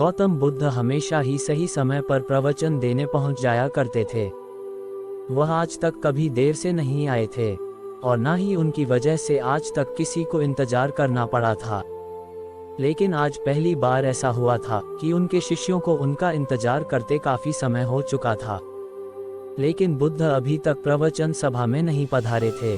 गौतम बुद्ध हमेशा ही सही समय पर प्रवचन देने पहुंच जाया करते थे। वह आज तक कभी देर से नहीं आए थे और न ही उनकी वजह से आज तक किसी को इंतजार करना पड़ा था। लेकिन आज पहली बार ऐसा हुआ था कि उनके शिष्यों को उनका इंतजार करते काफी समय हो चुका था। लेकिन बुद्ध अभी तक प्रवचन सभा में नहीं पधारे थे।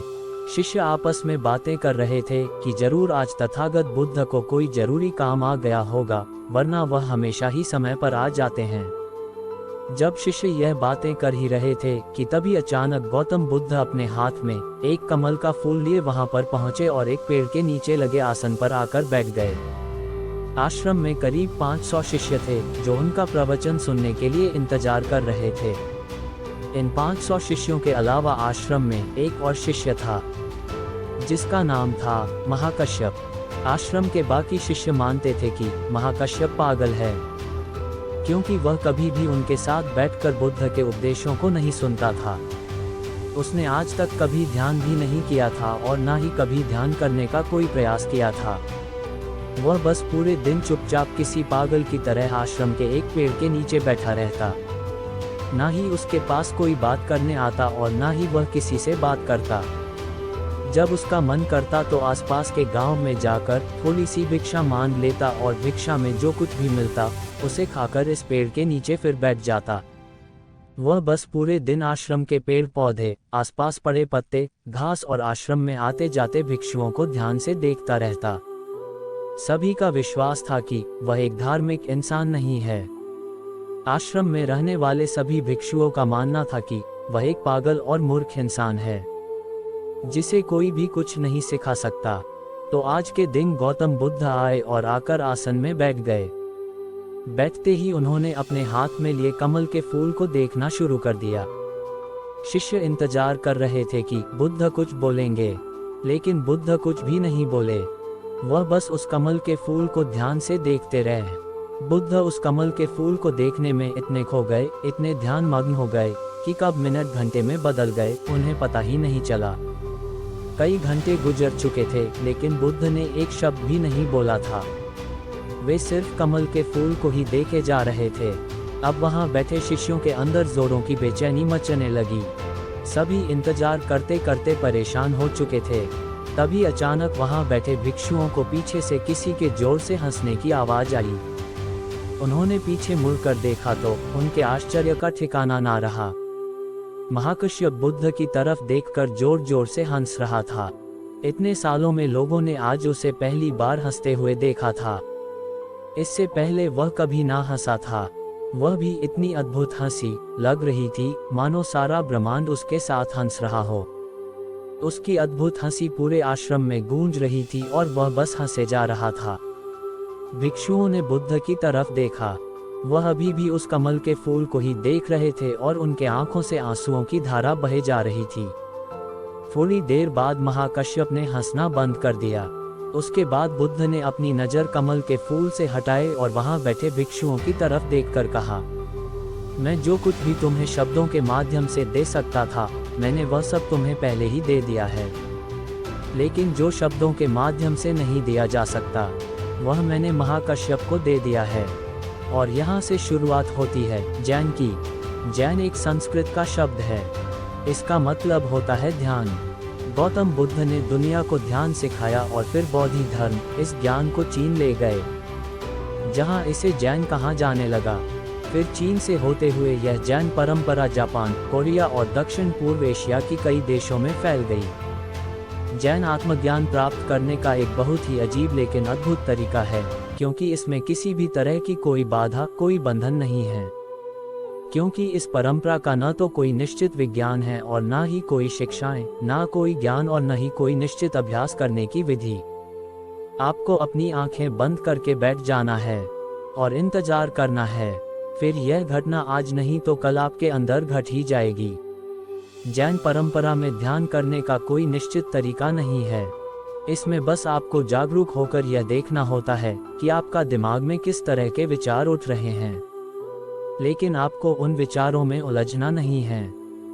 शिष्य आपस में बातें कर रहे थे कि जरूर आज तथागत बुद्ध को कोई जरूरी काम आ गया होगा, वरना वह हमेशा ही समय पर आ जाते हैं। जब शिष्य यह बातें कर ही रहे थे कि तभी अचानक गौतम बुद्ध अपने हाथ में एक कमल का फूल लिए वहां पर पहुंचे और एक पेड़ के नीचे लगे आसन पर आकर बैठ गए। आश्रम में करीब 500 शिष्य थे जो उनका प्रवचन सुनने के लिए इंतजार कर रहे थे। इन 500 शिष्यों के अलावा आश्रम में एक और शिष्य था जिसका नाम था महाकश्यप। आश्रम के बाकी शिष्य मानते थे कि महाकश्यप पागल है, क्योंकि वह कभी भी उनके साथ बैठकर बुद्ध के उपदेशों को नहीं सुनता था। उसने आज तक कभी ध्यान भी नहीं किया था और ना ही कभी ध्यान करने का कोई प्रयास किया था। वह बस पूरे दिन चुपचाप किसी पागल की तरह आश्रम के एक पेड़ के नीचे बैठा रहता। ना ही उसके पास कोई बात करने आता और ना ही वह किसी से बात करता। जब उसका मन करता तो आसपास के गांव में जाकर थोड़ी सी भिक्षा मांग लेता और भिक्षा में जो कुछ भी मिलता उसे खाकर इस पेड़ के नीचे फिर बैठ जाता। वह बस पूरे दिन आश्रम के पेड़ पौधे, आसपास पड़े पत्ते, घास और आश्रम में आते जाते भिक्षुओं को ध्यान से देखता रहता। सभी का विश्वास था कि वह एक धार्मिक इंसान नहीं है। आश्रम में रहने वाले सभी भिक्षुओं का मानना था कि वह एक पागल और मूर्ख इंसान है जिसे कोई भी कुछ नहीं सिखा सकता। तो आज के दिन गौतम बुद्ध आए और आकर आसन में बैठ गए। बैठते ही उन्होंने अपने हाथ में लिए कमल के फूल को देखना शुरू कर दिया। शिष्य इंतजार कर रहे थे कि बुद्ध कुछ बोलेंगे, लेकिन बुद्ध कुछ भी नहीं बोले। वह बस उस कमल के फूल को ध्यान से देखते रहे। बुद्ध उस कमल के फूल को देखने में इतने खो गए, इतने ध्यान मग्न हो गए कि कब मिनट घंटे में बदल गए उन्हें पता ही नहीं चला। कई घंटे गुजर चुके थे लेकिन बुद्ध ने एक शब्द भी नहीं बोला था। वे सिर्फ कमल के फूल को ही देखे जा रहे थे। अब वहां बैठे शिष्यों के अंदर जोरों की बेचैनी मचने लगी। सभी इंतजार करते करते परेशान हो चुके थे। तभी अचानक वहां बैठे भिक्षुओं को पीछे से किसी के जोर से हंसने की आवाज आई। उन्होंने पीछे मुड़कर देखा तो उनके आश्चर्य का ठिकाना ना रहा। महाकश्यप बुद्ध की तरफ देखकर जोर जोर से हंस रहा था। इतने सालों में लोगों ने आज उसे पहली बार हंसते हुए देखा था। इससे पहले वह कभी ना हंसा था। वह भी इतनी अद्भुत हंसी लग रही थी मानो सारा ब्रह्मांड उसके साथ हंस रहा हो। उसकी अद्भुत हंसी पूरे आश्रम में गूंज रही थी और वह बस हंसे जा रहा था। भिक्षुओं ने बुद्ध की तरफ देखा। वह अभी भी उस कमल के फूल को ही देख रहे थे और उनके आंखों से आंसुओं की धारा बहे जा रही थी। थोड़ी देर बाद महाकश्यप ने हंसना बंद कर दिया। उसके बाद बुद्ध ने अपनी नज़र कमल के फूल से हटाए और वहां बैठे भिक्षुओं की तरफ देखकर कहा, मैं जो कुछ भी तुम्हें शब्दों के माध्यम से दे सकता था, मैंने वह सब तुम्हें पहले ही दे दिया है। लेकिन जो शब्दों के माध्यम से नहीं दिया जा सकता, वह मैंने महाकश्यप को दे दिया है। और यहाँ से शुरुआत होती है जैन की। जैन एक संस्कृत का शब्द है। इसका मतलब होता है ध्यान। गौतम बुद्ध ने दुनिया को ध्यान सिखाया और फिर बौद्ध धर्म इस ज्ञान को चीन ले गए, जहाँ इसे जैन कहा जाने लगा। फिर चीन से होते हुए यह जैन परंपरा जापान, कोरिया और दक्षिण पूर्व एशिया की कई देशों में फैल गई। जैन आत्मज्ञान प्राप्त करने का एक बहुत ही अजीब लेकिन अद्भुत तरीका है, क्योंकि इसमें किसी भी तरह की कोई बाधा, कोई बंधन नहीं है। क्योंकि इस परंपरा का न तो कोई निश्चित विज्ञान है और न ही कोई शिक्षाएं, न कोई ज्ञान और न ही कोई निश्चित अभ्यास करने की विधि। आपको अपनी आंखें बंद करके बैठ जाना है और इंतजार करना है। फिर यह घटना आज नहीं तो कल आपके अंदर घट ही जाएगी। जैन परंपरा में ध्यान करने का कोई निश्चित तरीका नहीं है। इसमें बस आपको जागरूक होकर यह देखना होता है कि आपका दिमाग में किस तरह के विचार उठ रहे हैं। लेकिन आपको उन विचारों में उलझना नहीं है,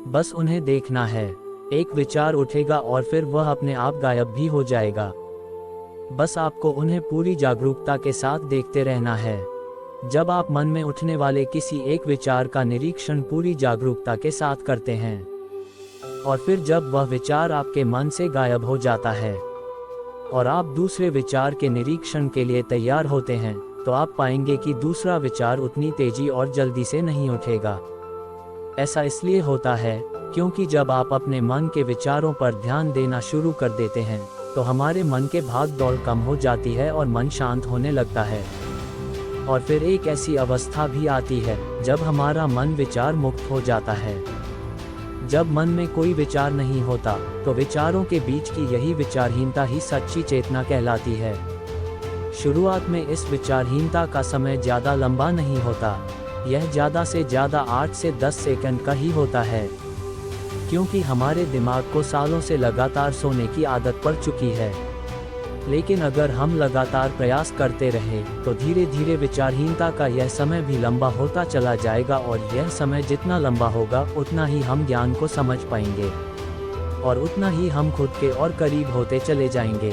बस उन्हें देखना है। एक विचार उठेगा और फिर वह अपने आप गायब भी हो जाएगा। बस आपको उन्हें पूरी जागरूकता के साथ देखते रहना है। जब आप मन में उठने वाले किसी एक विचार का निरीक्षण पूरी जागरूकता के साथ करते हैं और फिर जब वह विचार आपके मन से गायब हो जाता है और आप दूसरे विचार के निरीक्षण के लिए तैयार होते हैं, तो आप पाएंगे कि दूसरा विचार उतनी तेजी और जल्दी से नहीं उठेगा। ऐसा इसलिए होता है क्योंकि जब आप अपने मन के विचारों पर ध्यान देना शुरू कर देते हैं, तो हमारे मन के भाग दौड़ कम हो जाती है और मन शांत होने लगता है। और फिर एक ऐसी अवस्था भी आती है जब हमारा मन विचार मुक्त हो जाता है। जब मन में कोई विचार नहीं होता, तो विचारों के बीच की यही विचारहीनता ही सच्ची चेतना कहलाती है। शुरुआत में इस विचारहीनता का समय ज़्यादा लंबा नहीं होता, यह ज़्यादा से ज़्यादा 8 से 10 सेकंड का ही होता है, क्योंकि हमारे दिमाग को सालों से लगातार सोने की आदत पड़ चुकी है। लेकिन अगर हम लगातार प्रयास करते रहे, तो धीरे धीरे विचारहीनता का यह समय भी लंबा होता चला जाएगा और यह समय जितना लंबा होगा उतना ही हम ज्ञान को समझ पाएंगे और उतना ही हम खुद के और करीब होते चले जाएंगे।